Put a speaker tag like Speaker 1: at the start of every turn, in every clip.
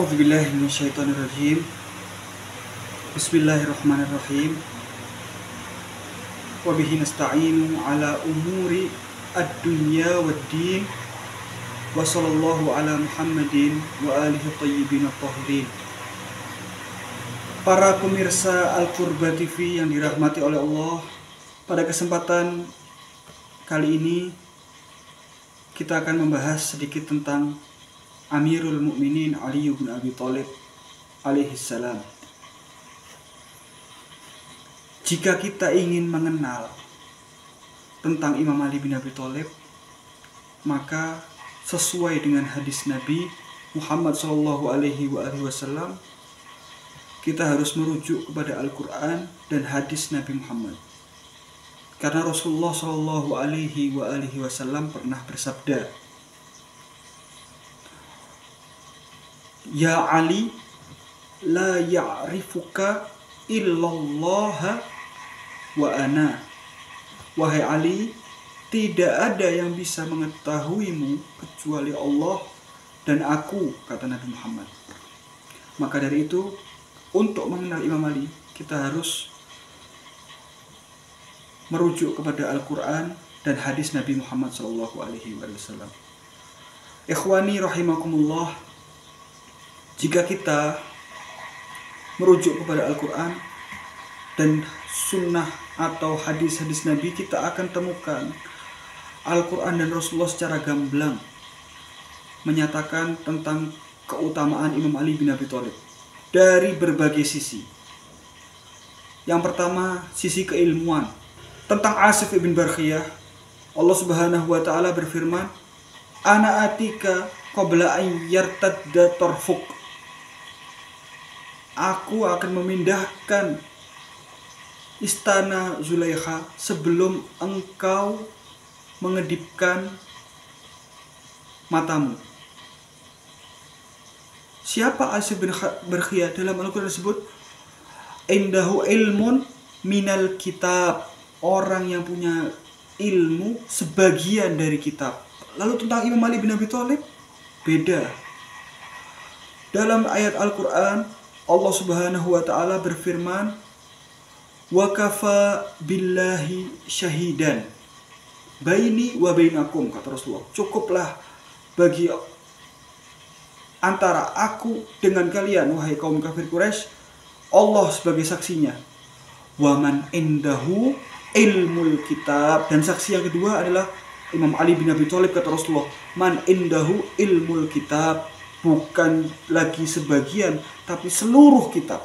Speaker 1: A'udzubillahi minasyaitonirrajim. Bismillahirrahmanirrahim. Wa bihi nasta'inu ala umuri ad-dunya wad-din. Wa sallallahu ala Muhammadin wa alihi thayyibin at-tahirin. Para pemirsa Al-Qurba TV yang dirahmati oleh Allah, pada kesempatan kali ini kita akan membahas sedikit tentang Amirul Mukminin Ali bin Abi Thalib alaihi salam. Jika kita ingin mengenal tentang Imam Ali bin Abi Thalib, maka sesuai dengan hadis Nabi Muhammad sallallahu alaihi wasallam, kita harus merujuk kepada Al-Quran dan hadis Nabi Muhammad. Karena Rasulullah sallallahu alaihi wasallam pernah bersabda, "Ya Ali, la ya'rifuka illallah wa ana." Wahai Ali, tidak ada yang bisa mengetahuimu kecuali Allah dan aku, kata Nabi Muhammad. Maka dari itu, untuk mengenal Imam Ali, kita harus merujuk kepada Al-Quran dan hadis Nabi Muhammad SAW. Ikhwani rahimakumullah, jika kita merujuk kepada Al-Quran dan sunnah atau hadis-hadis Nabi, kita akan temukan Al-Quran dan Rasulullah secara gamblang menyatakan tentang keutamaan Imam Ali bin Abi Thalib dari berbagai sisi. Yang pertama, sisi keilmuan. Tentang Asif ibn Barkhiyah, Allah Subhanahu wa taala berfirman, "Ana atika qabla an yartadda tarfuk." Aku akan memindahkan istana Zulaikha sebelum engkau mengedipkan matamu. Siapa Asif bin Barkhiyah? Dalam Al-Quran disebut indahu ilmun minal kitab, orang yang punya ilmu sebagian dari kitab. Lalu tentang Imam Ali bin Abi Thalib beda. Dalam ayat Al-Quran Allah Subhanahu wa taala berfirman, "Wa kafa billahi syahidan baini wa bainakum," kata Rasulullah. Cukuplah bagi antara aku dengan kalian, wahai kaum kafir Quraisy, Allah sebagai saksinya. Wa man indahu ilmul kitab, dan saksi yang kedua adalah Imam Ali bin Abi Thalib, kata Rasulullah. Man indahu ilmul kitab, bukan lagi sebagian tapi seluruh kitab.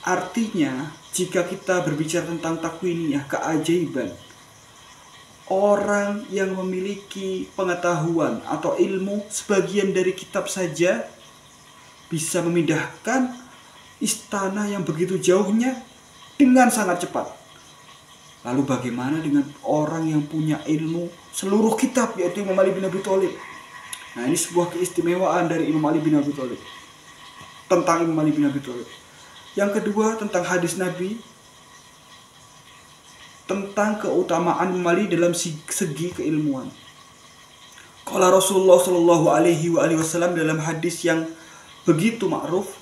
Speaker 1: Artinya, jika kita berbicara tentang takwiniyah, keajaiban, orang yang memiliki pengetahuan atau ilmu sebagian dari kitab saja bisa memindahkan istana yang begitu jauhnya dengan sangat cepat. Lalu bagaimana dengan orang yang punya ilmu seluruh kitab, yaitu Imam Ali bin Abi Thalib? Nah, ini sebuah keistimewaan dari Imam Ali bin Abi Thalib, tentang Imam Ali bin Abi Thalib. Yang kedua, tentang hadis Nabi tentang keutamaan Imam Ali dalam segi keilmuan. Qala Rasulullah sallallahu alaihi wasallam dalam hadis yang begitu ma'ruf,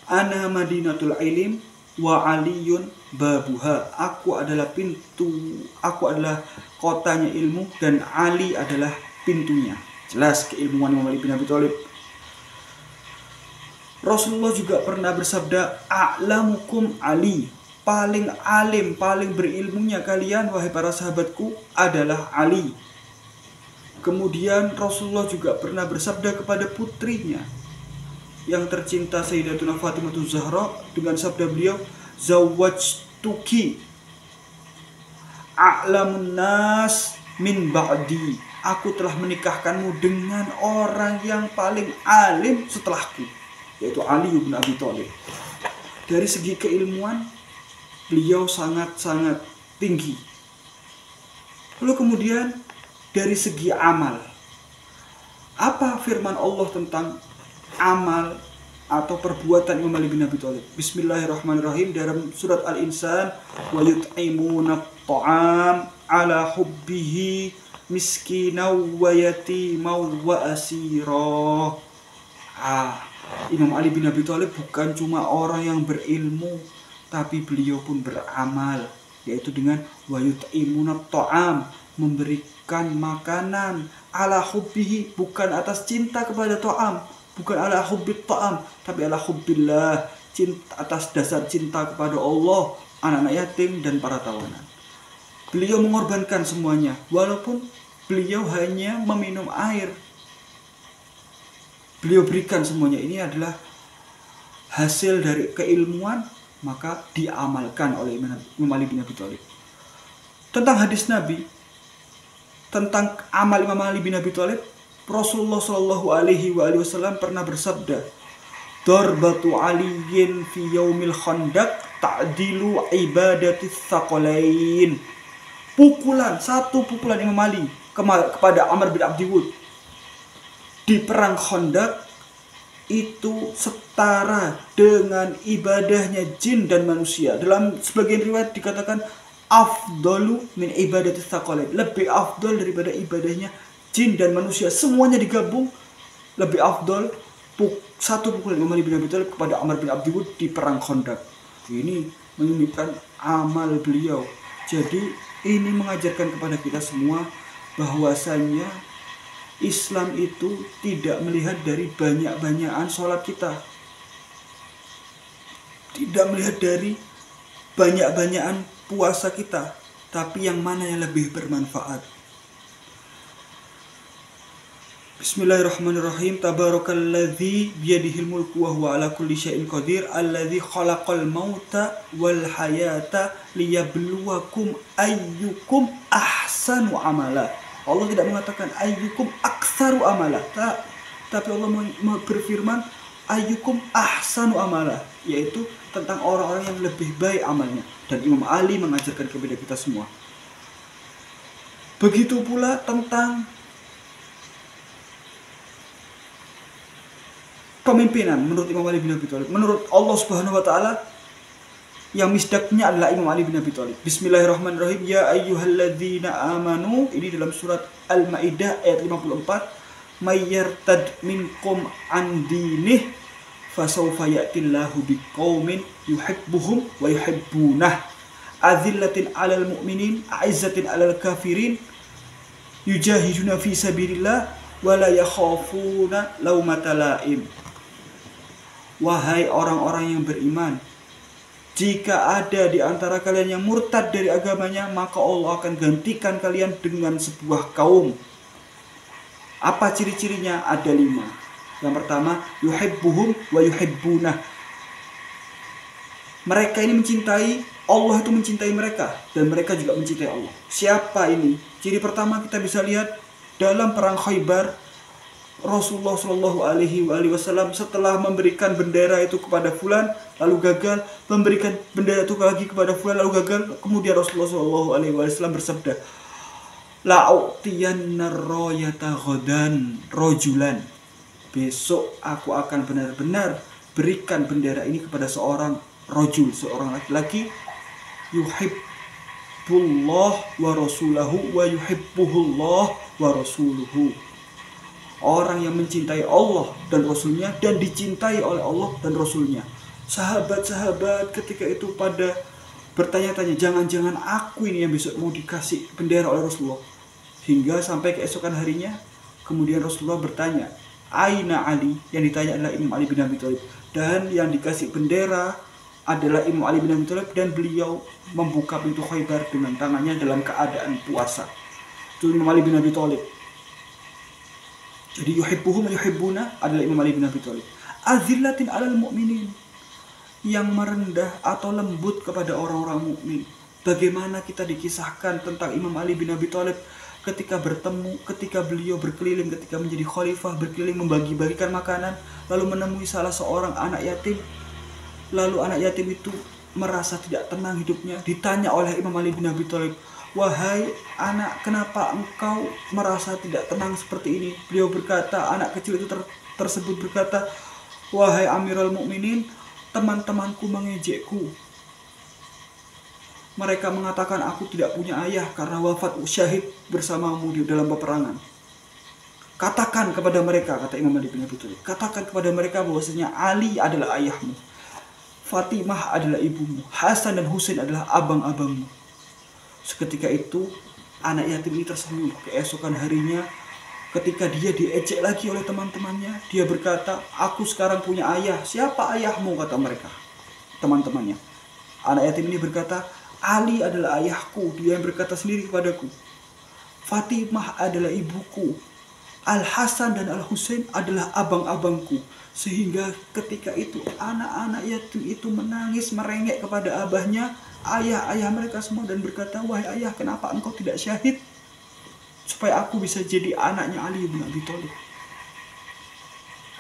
Speaker 1: "Ana madinatul ilim wa aliyun babuha." Aku adalah kotanya ilmu dan Ali adalah pintunya. Jelas keilmuan Imam Ali bin Abi Thalib. Rasulullah juga pernah bersabda, "A'lamukum Ali." Paling alim, paling berilmunya kalian, wahai para sahabatku, adalah Ali. Kemudian Rasulullah juga pernah bersabda kepada putrinya yang tercinta, Sayyidatuna Fatimah Zahra, dengan sabda beliau, "Zawwajtuki a'lamun nas min ba'di." Aku telah menikahkanmu dengan orang yang paling alim setelahku, yaitu Ali bin Abi Thalib. Dari segi keilmuan, beliau sangat-sangat tinggi. Lalu kemudian dari segi amal, apa firman Allah tentang amal atau perbuatan Imam Ali bin Abi Thalib? Bismillahirrahmanirrahim, dalam surat Al-Insan, "Wa yut'imuna at-ta'am ala hubbihi miskinaw wa yatimaw wa asira." Imam Ali bin Abi Thalib bukan cuma orang yang berilmu, tapi beliau pun beramal, yaitu dengan wayut'imuna ta'am, memberikan makanan ala hubbihi, bukan atas cinta kepada ta'am, bukan ala hubbit ta'am, tapi ala hubbillah, cinta atas dasar cinta kepada Allah, anak-anak yatim dan para tawanan. Beliau mengorbankan semuanya, walaupun beliau hanya meminum air. Beliau berikan semuanya. Ini adalah hasil dari keilmuan, maka diamalkan oleh Imam Ali bin Abi Thalib. Tentang hadis Nabi, tentang amal Imam Ali bin Abi Thalib, Rasulullah Shallallahu Alaihi Wasallam pernah bersabda, "Darbatu aliyin fi yaumil khandaq ta'dilu ibadatis tsaqalain." Satu pukulan Imam Ali kepada Amr bin Abdi Wud di perang Khandaq itu setara dengan ibadahnya jin dan manusia. Dalam sebagian riwayat dikatakan afdalu min ibadatis tsaqalain, lebih afdal daripada ibadahnya jin dan manusia. Semuanya digabung lebih afdal. Satu pukulan Imam Ali bin Abi Thalib kepada Amr bin Abdi Wud di perang Khandaq. Ini menunjukkan amal beliau. Jadi ini mengajarkan kepada kita semua bahwasanya Islam itu tidak melihat dari banyak-banyakan sholat kita, tidak melihat dari banyak-banyakan puasa kita, tapi yang mana yang lebih bermanfaat. Bismillahirrahmanirrahim. Tabarakalladzi biyadihil mulku wa huwa ala kulli syai'in qadir, alladzi khalaqal mauta wal hayata liyabluwakum ayyukum ahsanu amala. Allah tidak mengatakan ayyukum aktsaru amala, tapi Allah berfirman ayyukum ahsanu amala, yaitu tentang orang-orang yang lebih baik amalnya. Dan Imam Ali mengajarkan kepada kita semua. Begitu pula tentang pemimpinan menurut Imam Ali bin Abi Thalib. Menurut Allah Subhanahu wa taala, yang misdaknya adalah Imam Ali bin Abi Thalib. Bismillahirrahmanirrahim. Ya ayyuhalladzina amanu. Ini dalam surat Al-Maidah ayat 54. May yartad minkum an dinih fasawfa ya'tillahu biqaumin yuhibbuhum wa yuhibbunah. Azillatin 'alal mu'minin, a'izzatin 'alal kafirin. Yujahiduna fi sabilillah wa la yakhafuna laumata laim. Wahai orang-orang yang beriman, jika ada di antara kalian yang murtad dari agamanya, maka Allah akan gantikan kalian dengan sebuah kaum. Apa ciri-cirinya? Ada 5. Yang pertama, yuhibbuhum wa yuhibbunah. Mereka ini mencintai, Allah itu mencintai mereka, dan mereka juga mencintai Allah. Siapa ini? Ciri pertama kita bisa lihat dalam perang Khaybar. Rasulullah Shallallahu Alaihi Wasallam setelah memberikan bendera itu kepada fulan lalu gagal, memberikan bendera itu lagi kepada fulan lalu gagal, kemudian Rasulullah Shallallahu Alaihi Wasallam bersabda, la'utiyanna royata ghadan rojulan, besok aku akan benar-benar berikan bendera ini kepada seorang rojul, seorang laki-laki, yuhibbullah wa rasulahu wa yuhibbuhullah wa rasuluhu. Orang yang mencintai Allah dan Rasulnya dan dicintai oleh Allah dan Rasulnya. Sahabat-sahabat ketika itu pada bertanya-tanya, jangan-jangan aku ini yang besok mau dikasih bendera oleh Rasulullah. Hingga sampai keesokan harinya, kemudian Rasulullah bertanya, Aina Ali? Yang ditanya adalah Imam Ali bin Abi Thalib. Dan yang dikasih bendera adalah Imam Ali bin Abi Thalib, dan beliau membuka pintu Khaybar dengan tangannya dalam keadaan puasa. Itu Imam Ali bin Abi Thalib. Jadi yuhibbuhum yuhibbuna adalah Imam Ali bin Abi Thalib. Azillatin 'alal mu'minin, yang merendah atau lembut kepada orang-orang mukmin. Bagaimana kita dikisahkan tentang Imam Ali bin Abi Thalib ketika bertemu, ketika beliau berkeliling, ketika menjadi khalifah, berkeliling membagi-bagikan makanan, lalu menemui salah seorang anak yatim. Lalu anak yatim itu merasa tidak tenang hidupnya. Ditanya oleh Imam Ali bin Abi Thalib, wahai anak, kenapa engkau merasa tidak tenang seperti ini? Beliau berkata, anak kecil itu tersebut berkata, wahai Amirul Mukminin, teman-temanku mengejekku. Mereka mengatakan aku tidak punya ayah karena wafat syahid bersamamu di dalam peperangan. Katakan kepada mereka, kata Imam Ali bin Abi Thalib, katakan kepada mereka bahwasanya Ali adalah ayahmu, Fatimah adalah ibumu, Hasan dan Husain adalah abang-abangmu. Seketika itu anak yatim ini tersenyum. Keesokan harinya ketika dia diejek lagi oleh teman-temannya, dia berkata, aku sekarang punya ayah. Siapa ayahmu? Kata mereka, teman-temannya. Anak yatim ini berkata, Ali adalah ayahku. Dia yang berkata sendiri kepadaku, Fatimah adalah ibuku, Al-Hasan dan Al-Husain adalah abang-abangku. Sehingga ketika itu anak-anak yatim itu menangis merengek kepada abahnya, ayah-ayah mereka semua, dan berkata, wahai ayah, kenapa engkau tidak syahid supaya aku bisa jadi anaknya Ali bin Abi Thalib.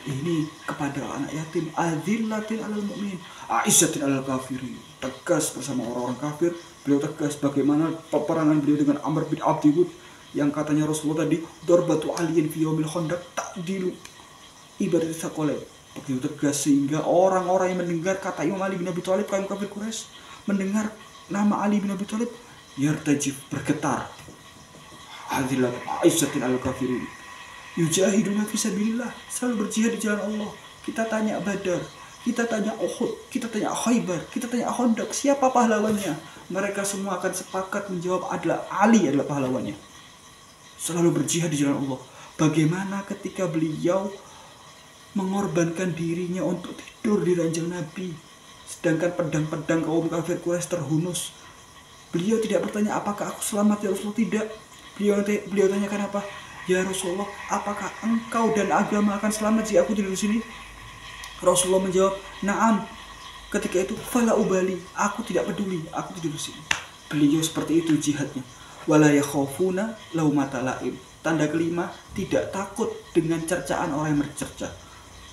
Speaker 1: Ini kepada anak yatim, adzillatin alal mu'minin, aizzatin alal kafirin. Tegas bersama orang-orang kafir. Beliau tegas bagaimana peperangan beliau dengan Amr bin Abdi Wud, yang katanya Rasulullah tadi, darbatu aliyin fi yaumil khandaq ta'dilu ibarat saqalain. Begitu tegas sehingga orang-orang yang mendengar kata Imam Ali bin Abi Thalib, kaum kafir Quraisy, mendengar nama Ali bin Abi Thalib, yartajif, bergetar. Hadilat aizzatin alal kafirin, yujahiduna fisabilillah, selalu berjihad di jalan Allah. Kita tanya Badar, kita tanya Uhud, kita tanya Khaybar, kita tanya Khandaq, siapa pahlawannya? Mereka semua akan sepakat menjawab adalah Ali adalah pahlawannya. Selalu berjihad di jalan Allah. Bagaimana ketika beliau mengorbankan dirinya untuk tidur di ranjang Nabi, sedangkan pedang-pedang kaum kafir Quraisy terhunus. Beliau tidak bertanya, apakah aku selamat ya Rasulullah? Tidak. Beliau tanyakan apa? Ya Rasulullah, apakah engkau dan agama akan selamat jika aku tidur di sini? Rasulullah menjawab, na'am. Ketika itu, fala ubali, aku tidak peduli, aku tidur di sini. Beliau seperti itu jihadnya. Wala yakhafuna laumata laim. Tanda kelima, tidak takut dengan cercaan orang yang bercerca.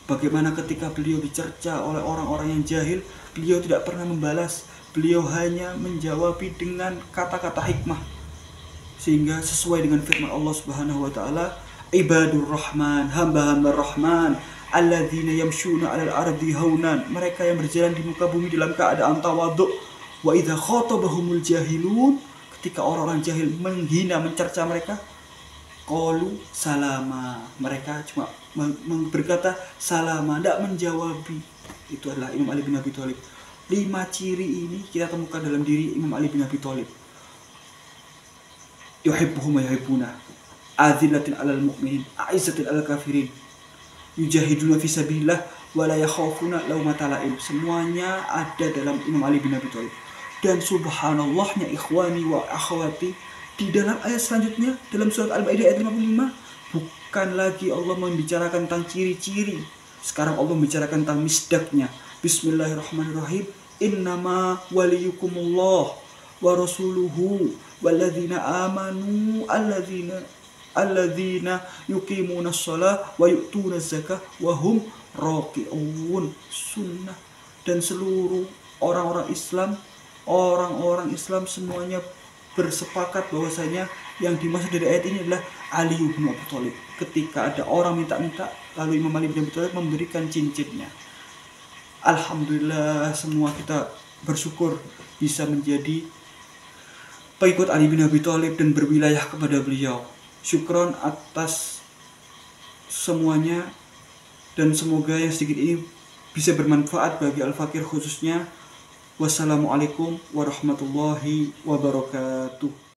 Speaker 1: Bagaimana ketika beliau dicerca oleh orang-orang yang jahil, beliau tidak pernah membalas. Beliau hanya menjawabi dengan kata-kata hikmah, sehingga sesuai dengan firman Allah Subhanahu wa taala, ibadur rahman, hamba-hamba Rahman, alladzina yamshuna 'alal ardi haunan, mereka yang berjalan di muka bumi dalam keadaan tawadhu. Wa idza khatabahumul jahilun, ketika orang-orang jahil menghina, mencerca mereka, qalu salama, mereka cuma berkata salama, tidak menjawabi. Itu adalah Imam Ali bin Abi Thalib. 5 ciri ini kita temukan dalam diri Imam Ali bin Abi Thalib. Yuhibbuhum wa yuhibbuna, adzillatin alal mu'minin, aizzatin alal kafirin, yujahiduna fisabilillah wa la yakhafuna laumata laim. Semuanya ada dalam Imam Ali bin Abi Thalib. Dan subhanallahnya ikhwani wa akhwati, di dalam ayat selanjutnya dalam surat Al-Maidah ayat 55, bukan lagi Allah membicarakan tentang ciri-ciri. Sekarang Allah membicarakan tentang misdaknya. Bismillahirrahmanirrahim. Innama waliyukumullah wa rasuluhu walladzina amanu alladzina yuqimuna shalah wa yu'tuna zakah wa hum raqi'un. Sunnah. Dan seluruh orang-orang Islam semuanya bersepakat bahwasanya yang dimaksud dari ayat ini adalah Ali bin Abi Thalib. Ketika ada orang minta-minta, lalu Imam Ali bin Abi Thalib memberikan cincinnya. Alhamdulillah, semua kita bersyukur bisa menjadi pengikut Ali bin Abi Thalib dan berwilayah kepada beliau. Syukron atas semuanya, dan semoga yang sedikit ini bisa bermanfaat bagi Al-Fakir khususnya. Wassalamualaikum warahmatullahi wabarakatuh.